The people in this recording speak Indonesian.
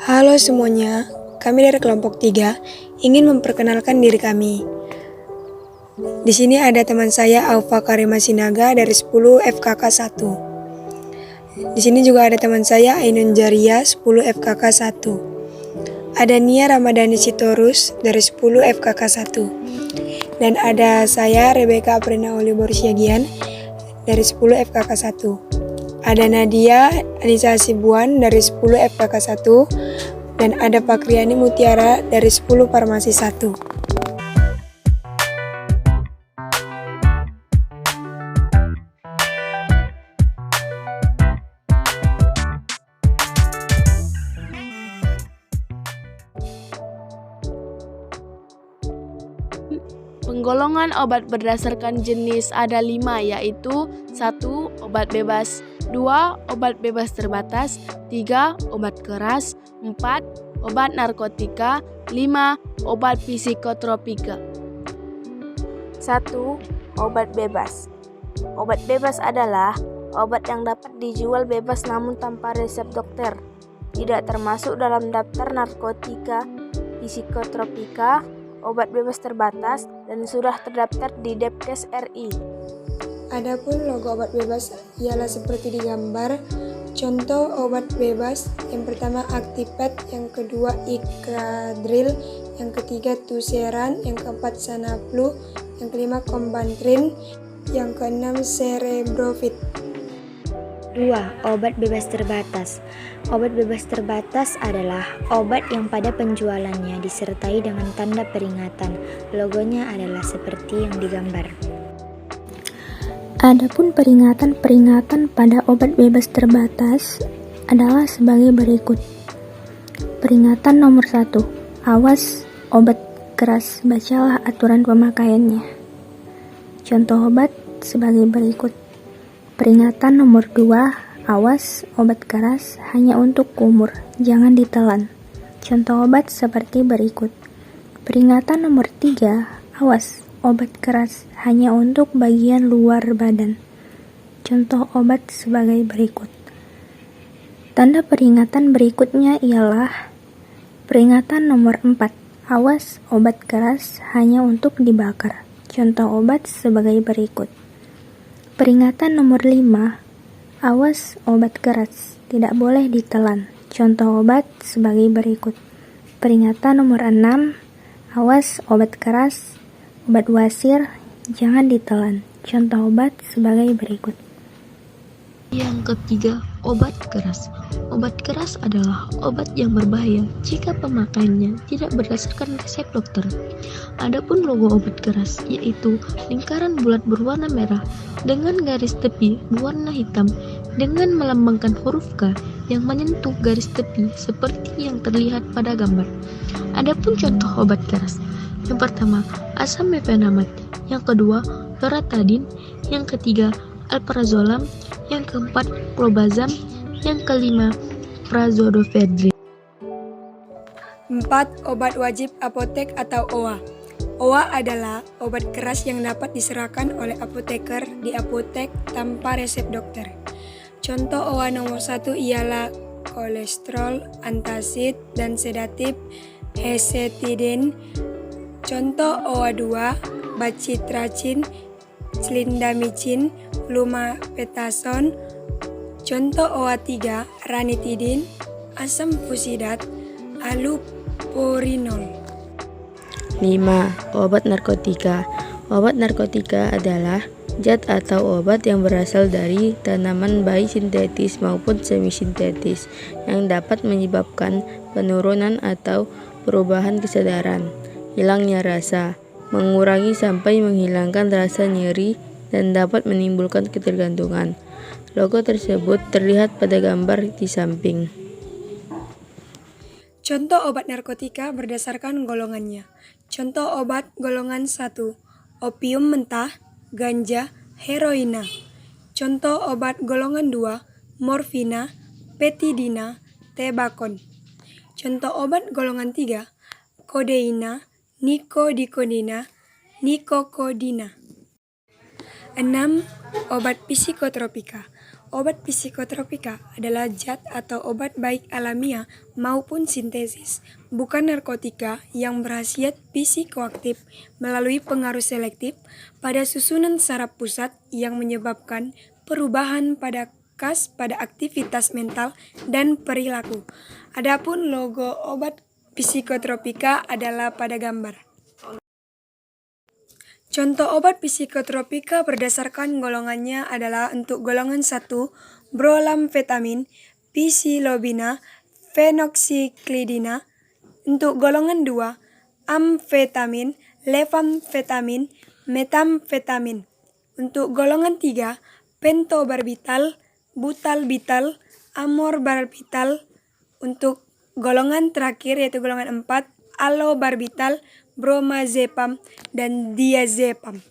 Halo semuanya, kami dari kelompok 3 ingin memperkenalkan diri kami. Di sini ada teman saya Aufa Karima Sinaga dari 10 FKK 1. Di sini juga ada teman saya Ainun Jaria 10 FKK 1. Ada Nia Ramadhani Sitorus dari 10 FKK 1. Dan ada saya Rebecca Aprina Olibor Siagian dari 10 FKK 1. Ada Nadia Anissa Hasibuan dari 10 FKK 1 dan ada Pakriani Mutiara dari 10 Farmasi 1. Penggolongan obat berdasarkan jenis ada 5, yaitu 1. Obat bebas, 2. Obat bebas terbatas, 3. Obat keras, 4. Obat narkotika, 5. Obat psikotropika. 1. Obat bebas. Obat bebas adalah obat yang dapat dijual bebas namun tanpa resep dokter. Tidak termasuk dalam daftar narkotika, psikotropika, obat bebas terbatas, dan sudah terdaftar di Depkes RI. Adapun logo obat bebas ialah seperti di gambar. Contoh obat bebas, yang pertama Actifed, yang kedua Icradril, yang ketiga Tuseran, yang keempat Sanaplu, yang kelima Combantrin, yang keenam Cerebrofit. 2. Obat bebas terbatas. Obat bebas terbatas adalah obat yang pada penjualannya disertai dengan tanda peringatan. Logonya adalah seperti yang digambar. Adapun peringatan pada obat bebas terbatas adalah sebagai berikut. Peringatan nomor 1. Awas obat keras, bacalah aturan pemakaiannya. Contoh obat sebagai berikut. Peringatan nomor 2. Awas obat keras hanya untuk kumur, jangan ditelan. Contoh obat seperti berikut. Peringatan nomor 3. Awas obat keras hanya untuk bagian luar badan. Contoh obat sebagai berikut. Tanda peringatan berikutnya ialah peringatan nomor 4. Awas obat keras hanya untuk dibakar. Contoh obat sebagai berikut. Peringatan nomor 5. Awas obat keras, tidak boleh ditelan. Contoh obat sebagai berikut. Peringatan nomor 6. Awas obat keras, obat wasir, jangan ditelan. Contoh obat sebagai berikut. Yang ketiga, obat keras. Obat keras adalah obat yang berbahaya jika pemakaiannya tidak berdasarkan resep dokter. Adapun logo obat keras yaitu lingkaran bulat berwarna merah dengan garis tepi berwarna hitam dengan melambangkan huruf K yang menyentuh garis tepi seperti yang terlihat pada gambar. Adapun contoh obat keras, yang pertama asam mefenamat, yang kedua loratadin, yang ketiga alprazolam, yang keempat clobazam, yang kelima prazodofedrin. 4. Obat wajib apotek atau OA. OA adalah obat keras yang dapat diserahkan oleh apoteker di apotek tanpa resep dokter. Contoh OA nomor 1 ialah kolesterol, antacid, dan sedatif hesetidin. Contoh OA 2, bacitracin, clindamicin, flumapetason. Contoh OA 3, ranitidin, asam fusidat, allopurinol. 5. Obat narkotika. Obat narkotika adalah zat atau obat yang berasal dari tanaman baik sintetis maupun semi-sintetis yang dapat menyebabkan penurunan atau perubahan kesadaran, hilangnya rasa, mengurangi sampai menghilangkan rasa nyeri, dan dapat menimbulkan ketergantungan. Logo tersebut terlihat pada gambar di samping. Contoh obat narkotika berdasarkan golongannya. Contoh obat golongan 1, opium mentah, ganja, heroina. Contoh obat golongan 2, morfina, petidina, tebakon. Contoh obat golongan 3, kodeina, nikodina, nikokodina. 6. Obat psikotropika. Obat psikotropika adalah zat atau obat baik alamiah maupun sintesis, bukan narkotika yang berkhasiat psikoaktif melalui pengaruh selektif pada susunan saraf pusat yang menyebabkan perubahan pada aktivitas mental dan perilaku. Adapun logo obat psikotropika adalah pada gambar. Contoh obat psikotropika berdasarkan golongannya adalah untuk golongan 1, brolamfetamin, psilocybina, fenoxyclidina. Untuk golongan 2, amfetamin, levamfetamin, metamfetamin. Untuk golongan 3, pentobarbital, butalbital, amorbarbital. Untuk golongan terakhir yaitu golongan 4, alobarbital, bromazepam, dan diazepam.